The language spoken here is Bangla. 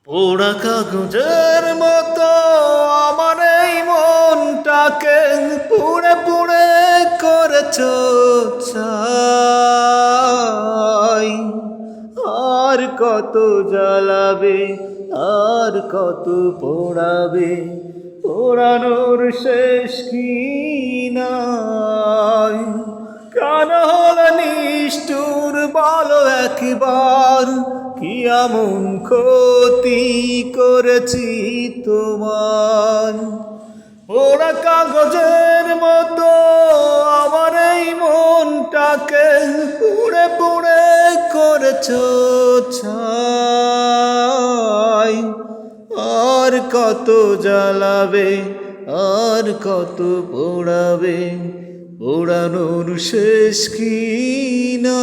পোড়া কাগজের মতো আমার এই মনটাকে পুড়ে পুড়ে করেছ ছাই। আর কত জ্বালাবে, আর কত পোড়াবে, পোড়ানোর শেষ কি নাই। কেন হলে নিষ্ঠুর বলো একবার, কি এমন ক্ষতি করেছি তোমার। পোড়া কাগজের মতো আমার এই মনটাকে পুড়ে পুড়ে করেছ ছাই। আর কত জ্বালাবে, আর কত পোড়াবে, পোড়ানোর শেষ কি না।